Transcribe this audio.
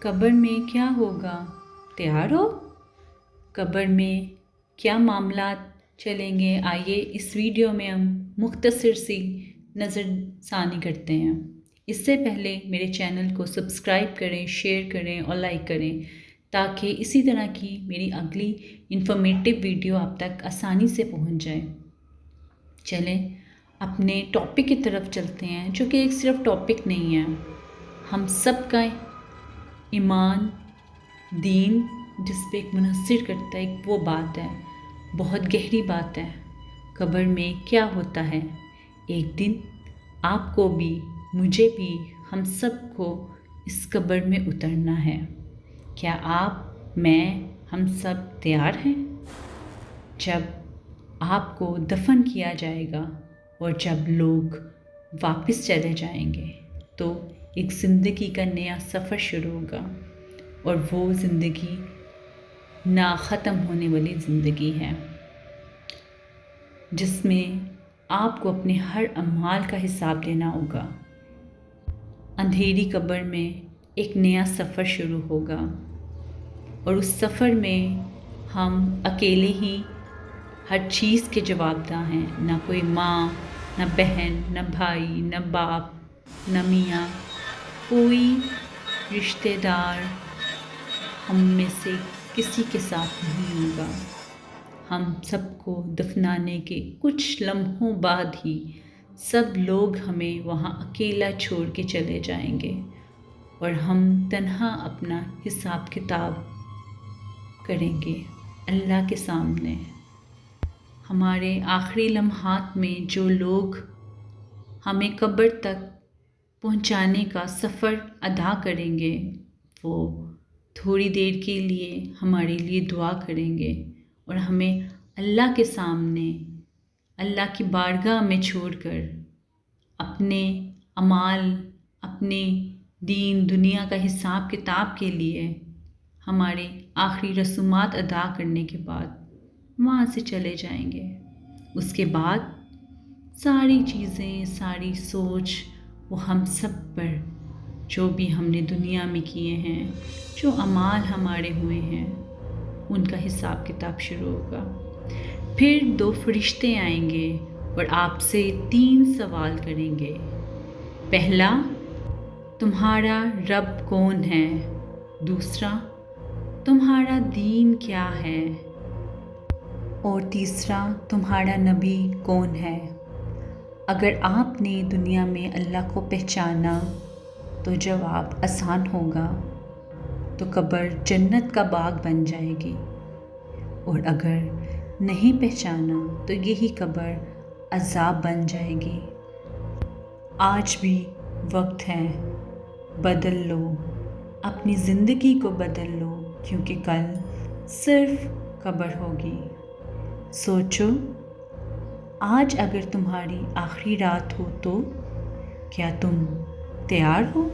قبر میں کیا ہوگا؟ تیار ہو؟ قبر میں کیا معاملات چلیں گے؟ آئیے اس ویڈیو میں ہم مختصر سی نظر ثانی کرتے ہیں۔ اس سے پہلے میرے چینل کو سبسکرائب کریں، شیئر کریں اور لائک کریں تاکہ اسی طرح کی میری اگلی انفارمیٹیو ویڈیو آپ تک آسانی سے پہنچ جائے۔ چلیں اپنے ٹاپک کی طرف چلتے ہیں، جو کہ ایک صرف ٹاپک نہیں ہے، ہم سب کا ایمان، دین جس پہ ایک منحصر کرتا ہے، ایک وہ بات ہے، بہت گہری بات ہے۔ قبر میں کیا ہوتا ہے؟ ایک دن آپ کو بھی، مجھے بھی، ہم سب کو اس قبر میں اترنا ہے۔ کیا آپ، میں، ہم سب تیار ہیں؟ جب آپ کو دفن کیا جائے گا اور جب لوگ واپس چلے جائیں گے تو ایک زندگی کا نیا سفر شروع ہوگا، اور وہ زندگی نہ ختم ہونے والی زندگی ہے، جس میں آپ کو اپنے ہر اعمال کا حساب دینا ہوگا۔ اندھیری قبر میں ایک نیا سفر شروع ہوگا، اور اس سفر میں ہم اکیلے ہی ہر چیز کے جواب دہ ہیں، نہ کوئی ماں، نہ بہن، نہ بھائی، نہ باپ، نہ میاں، کوئی رشتہ دار ہم میں سے کسی کے ساتھ نہیں ہوگا۔ ہم سب کو دفنانے کے کچھ لمحوں بعد ہی سب لوگ ہمیں وہاں اکیلا چھوڑ کے چلے جائیں گے، اور ہم تنہا اپنا حساب کتاب کریں گے اللہ کے سامنے۔ ہمارے آخری لمحات میں جو لوگ ہمیں قبر تک پہنچانے کا سفر ادا کریں گے، وہ تھوڑی دیر کے لیے ہمارے لیے دعا کریں گے، اور ہمیں اللہ کے سامنے، اللہ کی بارگاہ میں چھوڑ کر اپنے اعمال، اپنے دین دنیا کا حساب کتاب کے لیے ہمارے آخری رسومات ادا کرنے کے بعد وہاں سے چلے جائیں گے۔ اس کے بعد ساری چیزیں، ساری سوچ وہ ہم سب پر، جو بھی ہم نے دنیا میں کیے ہیں، جو اعمال ہمارے ہوئے ہیں، ان کا حساب کتاب شروع ہوگا۔ پھر 2 فرشتے آئیں گے اور آپ سے 3 سوال کریں گے۔ پہلا، تمہارا رب کون ہے؟ دوسرا، تمہارا دین کیا ہے؟ اور تیسرا، تمہارا نبی کون ہے؟ اگر آپ نے دنیا میں اللہ کو پہچانا تو جواب آسان ہوگا، تو قبر جنت کا باغ بن جائے گی، اور اگر نہیں پہچانا تو یہی قبر عذاب بن جائے گی۔ آج بھی وقت ہے، بدل لو، اپنی زندگی کو بدل لو، کیونکہ کل صرف قبر ہوگی۔ سوچو، آج اگر تمہاری آخری رات ہو تو کیا تم تیار ہو؟